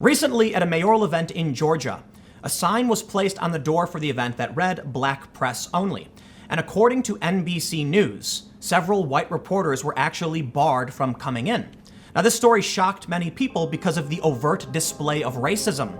Recently, at a mayoral event in Georgia, a sign was placed on the door for the event that read "Black Press Only." And according to NBC News, several white reporters were actually barred from coming in. Now, this story shocked many people because of the overt display of racism.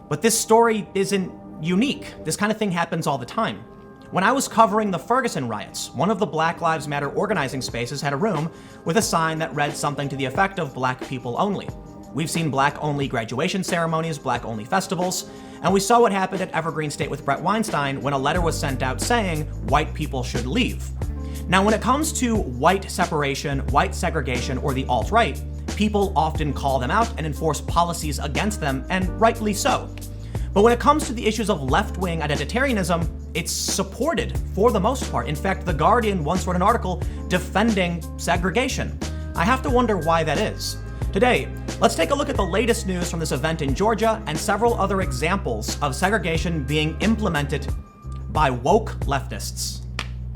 But this story isn't unique. This kind of thing happens all the time. When I was covering the Ferguson riots, one of the Black Lives Matter organizing spaces had a room with a sign that read something to the effect of "Black people only." We've seen Black-only graduation ceremonies, Black-only festivals, and we saw what happened at Evergreen State with Bret Weinstein when a letter was sent out saying white people should leave. Now, when it comes to white separation, white segregation, or the alt-right, people often call them out and enforce policies against them, and rightly so. But when it comes to the issues of left-wing identitarianism, it's supported for the most part. In fact, The Guardian once wrote an article defending segregation. I have to wonder why that is. Today, let's take a look at the latest news from this event in Georgia and several other examples of segregation being implemented by woke leftists.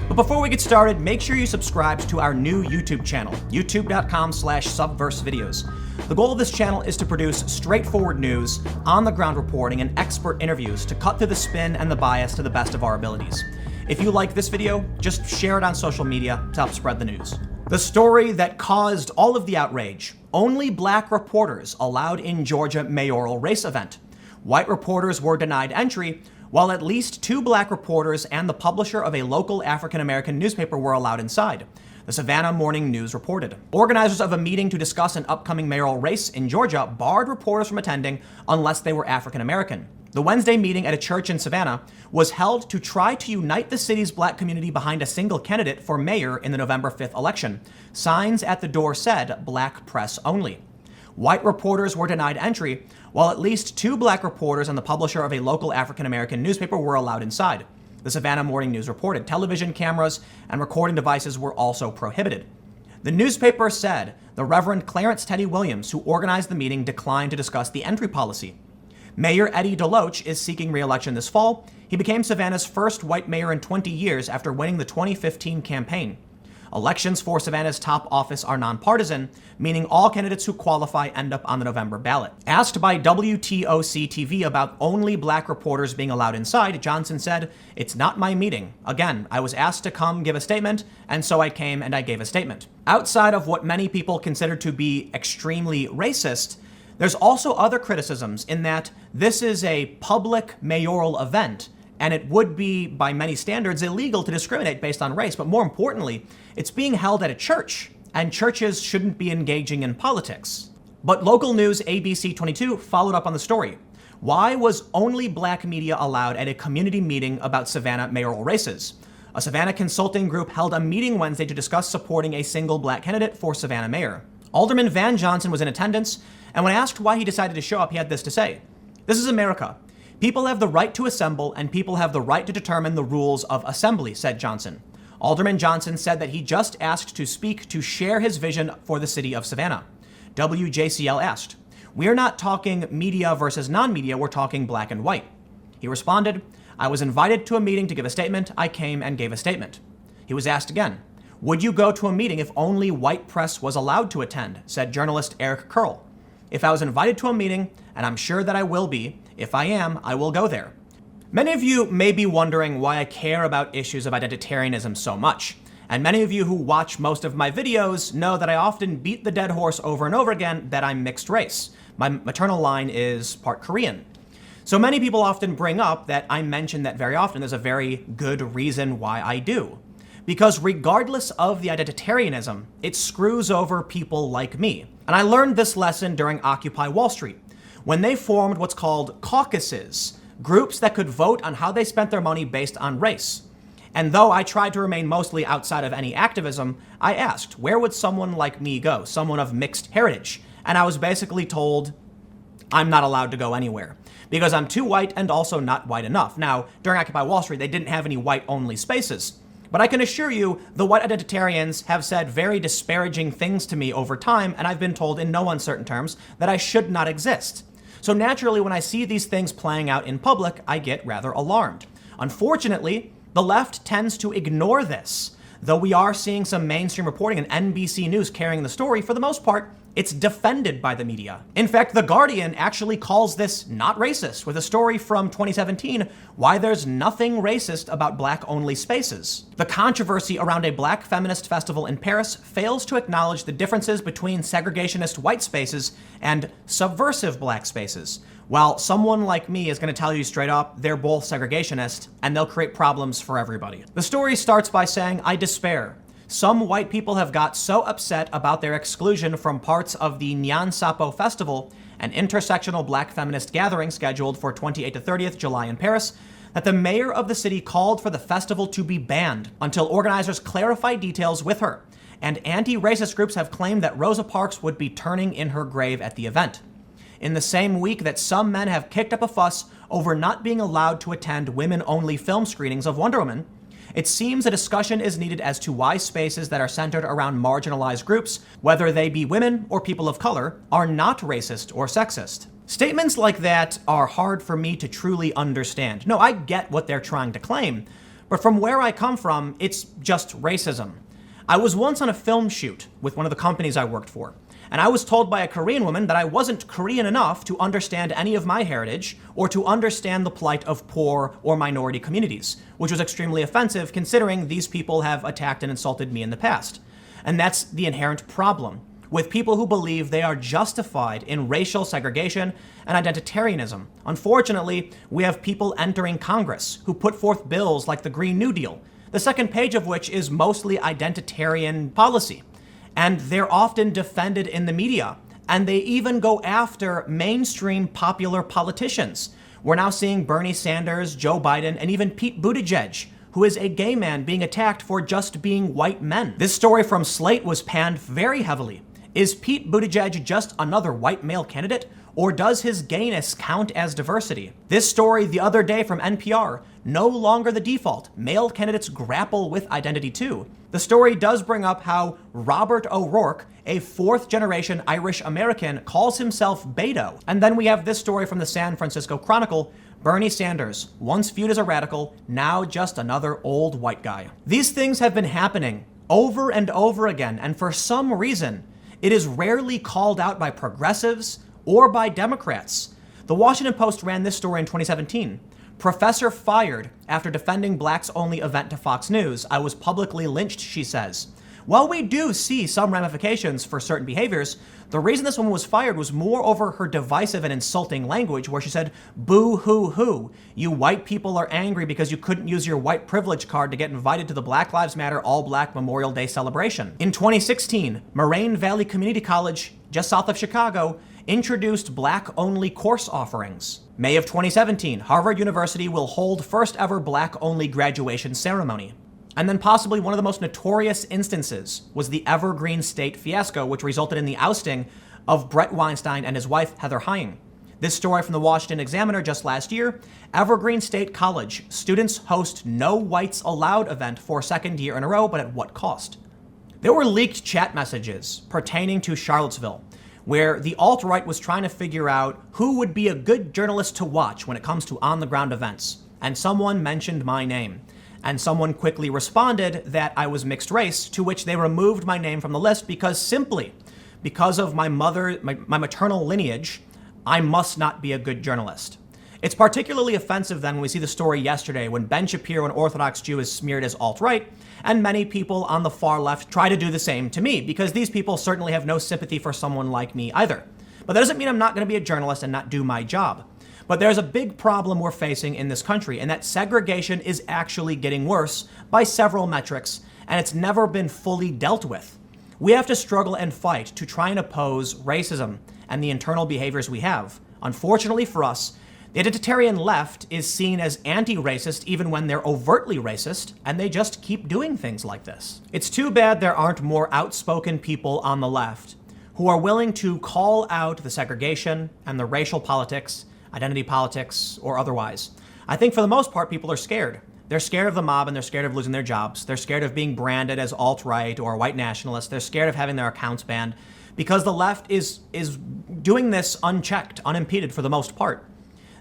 But before we get started, make sure you subscribe to our new YouTube channel, youtube.com/subversevideos. The goal of this channel is to produce straightforward news, on-the-ground reporting, and expert interviews to cut through the spin and the bias to the best of our abilities. If you like this video, just share it on social media to help spread the news. The story that caused all of the outrage: only Black reporters allowed in Georgia mayoral race event. White reporters were denied entry, while at least 2 Black reporters and the publisher of a local African-American newspaper were allowed inside. The Savannah Morning News reported. Organizers of a meeting to discuss an upcoming mayoral race in Georgia barred reporters from attending unless they were African-American. The Wednesday meeting at a church in Savannah was held to try to unite the city's Black community behind a single candidate for mayor in the November 5th election. Signs at the door said "Black Press Only." White reporters were denied entry, while at least 2 Black reporters and the publisher of a local African-American newspaper were allowed inside. The Savannah Morning News reported television cameras and recording devices were also prohibited. The newspaper said the Reverend Clarence Teddy Williams, who organized the meeting, declined to discuss the entry policy. Mayor Eddie DeLoach is seeking re-election this fall. He became Savannah's first white mayor in 20 years after winning the 2015 campaign. Elections for Savannah's top office are nonpartisan, meaning all candidates who qualify end up on the November ballot. Asked by WTOC-TV about only Black reporters being allowed inside, Johnson said, "It's not my meeting. Again, I was asked to come give a statement, and so I came and I gave a statement." Outside of what many people consider to be extremely racist, there's also other criticisms in that this is a public mayoral event, and it would be, by many standards, illegal to discriminate based on race. But more importantly, it's being held at a church, and churches shouldn't be engaging in politics. But local news ABC 22 followed up on the story. Why was only Black media allowed at a community meeting about Savannah mayoral races? A Savannah consulting group held a meeting Wednesday to discuss supporting a single Black candidate for Savannah mayor. Alderman Van Johnson was in attendance, and when asked why he decided to show up, he had this to say: "This is America. People have the right to assemble, and people have the right to determine the rules of assembly," said Johnson. Alderman Johnson said that he just asked to speak to share his vision for the city of Savannah. WJCL asked, "We're not talking media versus non-media, we're talking Black and white." He responded, "I was invited to a meeting to give a statement. I came and gave a statement." He was asked again, "Would you go to a meeting if only white press was allowed to attend?" said journalist Eric Curl. "If I was invited to a meeting, and I'm sure that I will be, if I am, I will go there." Many of you may be wondering why I care about issues of identitarianism so much. And many of you who watch most of my videos know that I often beat the dead horse over and over again that I'm mixed race. My maternal line is part Korean. So many people often bring up that I mention that very often. There's a very good reason why I do. Because regardless of the identitarianism, it screws over people like me. And I learned this lesson during Occupy Wall Street, when they formed what's called caucuses, groups that could vote on how they spent their money based on race. And though I tried to remain mostly outside of any activism, I asked, where would someone like me go, someone of mixed heritage? And I was basically told, I'm not allowed to go anywhere, because I'm too white and also not white enough. Now, during Occupy Wall Street, they didn't have any white-only spaces. But I can assure you, the white identitarians have said very disparaging things to me over time, and I've been told in no uncertain terms that I should not exist. So naturally, when I see these things playing out in public, I get rather alarmed. Unfortunately, the left tends to ignore this. Though we are seeing some mainstream reporting and NBC News carrying the story, for the most part, It's defended by the media. In fact, The Guardian actually calls this not racist, with a story from 2017, why there's nothing racist about black-only spaces. The controversy around a black feminist festival in Paris fails to acknowledge the differences between segregationist white spaces and subversive black spaces. While someone like me is going to tell you straight up, they're both segregationist, and they'll create problems for everybody. The story starts by saying, I despair. Some white people have got so upset about their exclusion from parts of the Nyan Sapo Festival, an intersectional black feminist gathering scheduled for 28th to 30th July in Paris, that the mayor of the city called for the festival to be banned until organizers clarify details with her. And anti-racist groups have claimed that Rosa Parks would be turning in her grave at the event. In the same week that some men have kicked up a fuss over not being allowed to attend women-only film screenings of Wonder Woman, it seems a discussion is needed as to why spaces that are centered around marginalized groups, whether they be women or people of color, are not racist or sexist. Statements like that are hard for me to truly understand. No, I get what they're trying to claim, but from where I come from, it's just racism. I was once on a film shoot with one of the companies I worked for, and I was told by a Korean woman that I wasn't Korean enough to understand any of my heritage or to understand the plight of poor or minority communities, which was extremely offensive considering these people have attacked and insulted me in the past. And that's the inherent problem with people who believe they are justified in racial segregation and identitarianism. Unfortunately, we have people entering Congress who put forth bills like the Green New Deal, the second page of which is mostly identitarian policy. And they're often defended in the media, and they even go after mainstream popular politicians. We're now seeing Bernie Sanders, Joe Biden, and even Pete Buttigieg, who is a gay man being attacked for just being white men. This story from Slate was panned very heavily. Is Pete Buttigieg just another white male candidate, or does his gayness count as diversity? This story the other day from NPR, no longer the default. Male candidates grapple with identity too. The story does bring up how Robert O'Rourke, a fourth-generation Irish American, calls himself Beto. And then we have this story from the San Francisco Chronicle, Bernie Sanders, once viewed as a radical, now just another old white guy. These things have been happening over and over again, and for some reason, it is rarely called out by progressives or by Democrats. The Washington Post ran this story in 2017. Professor fired after defending blacks-only event to Fox News. I was publicly lynched, she says. While we do see some ramifications for certain behaviors, the reason this woman was fired was more over her divisive and insulting language, where she said, boo-hoo-hoo, you white people are angry because you couldn't use your white privilege card to get invited to the Black Lives Matter All-Black Memorial Day celebration. In 2016, Moraine Valley Community College, just south of Chicago, introduced black-only course offerings. May of 2017, Harvard University will hold first ever black-only graduation ceremony. And then possibly one of the most notorious instances was the Evergreen State fiasco, which resulted in the ousting of Brett Weinstein and his wife, Heather Heying. This story from the Washington Examiner just last year, Evergreen State College, students host no whites allowed event for a second year in a row, but at what cost? There were leaked chat messages pertaining to Charlottesville, where the alt-right was trying to figure out who would be a good journalist to watch when it comes to on-the-ground events. And someone mentioned my name. And someone quickly responded that I was mixed race, to which they removed my name from the list because of my maternal lineage, I must not be a good journalist. It's particularly offensive then when we see the story yesterday when Ben Shapiro, an Orthodox Jew, is smeared as alt-right, and many people on the far left try to do the same to me, because these people certainly have no sympathy for someone like me either. But that doesn't mean I'm not going to be a journalist and not do my job. But there's a big problem we're facing in this country, and that segregation is actually getting worse by several metrics, and it's never been fully dealt with. We have to struggle and fight to try and oppose racism and the internal behaviors we have. Unfortunately for us, the identitarian left is seen as anti-racist even when they're overtly racist, and they just keep doing things like this. It's too bad there aren't more outspoken people on the left who are willing to call out the segregation and the racial politics, identity politics, or otherwise. I think for the most part, people are scared. They're scared of the mob and they're scared of losing their jobs. They're scared of being branded as alt-right or white nationalists. They're scared of having their accounts banned because the left is doing this unchecked, unimpeded for the most part.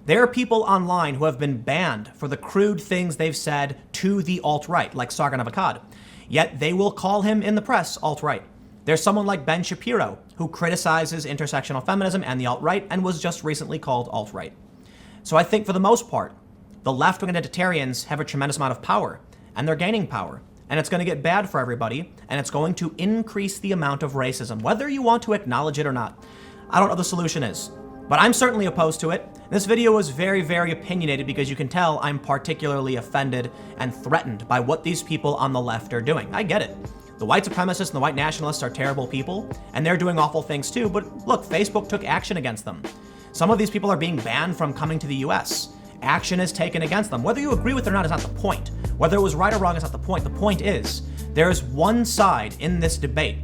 There are people online who have been banned for the crude things they've said to the alt-right, like Sargon of Akkad. Yet they will call him in the press alt-right. There's someone like Ben Shapiro, who criticizes intersectional feminism and the alt-right and was just recently called alt-right. So I think for the most part, the left-wing identitarians have a tremendous amount of power, and they're gaining power. And it's going to get bad for everybody, and it's going to increase the amount of racism, whether you want to acknowledge it or not. I don't know what the solution is, but I'm certainly opposed to it. This video was very, very opinionated because you can tell I'm particularly offended and threatened by what these people on the left are doing. I get it. The white supremacists and the white nationalists are terrible people, and they're doing awful things too, but look, Facebook took action against them. Some of these people are being banned from coming to the US. Action is taken against them. Whether you agree with it or not is not the point. Whether it was right or wrong is not the point. The point is, there's one side in this debate,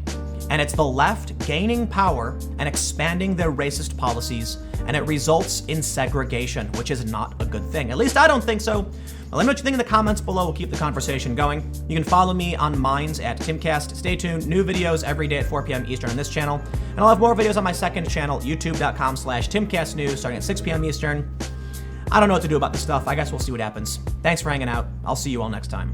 and it's the left gaining power and expanding their racist policies, and it results in segregation, which is not a good thing. At least I don't think so. Well, let me know what you think in the comments below. We'll keep the conversation going. You can follow me on Minds at Timcast. Stay tuned. New videos every day at 4 p.m. Eastern on this channel. And I'll have more videos on my second channel, youtube.com/TimcastNews, starting at 6 p.m. Eastern. I don't know what to do about this stuff. I guess we'll see what happens. Thanks for hanging out. I'll see you all next time.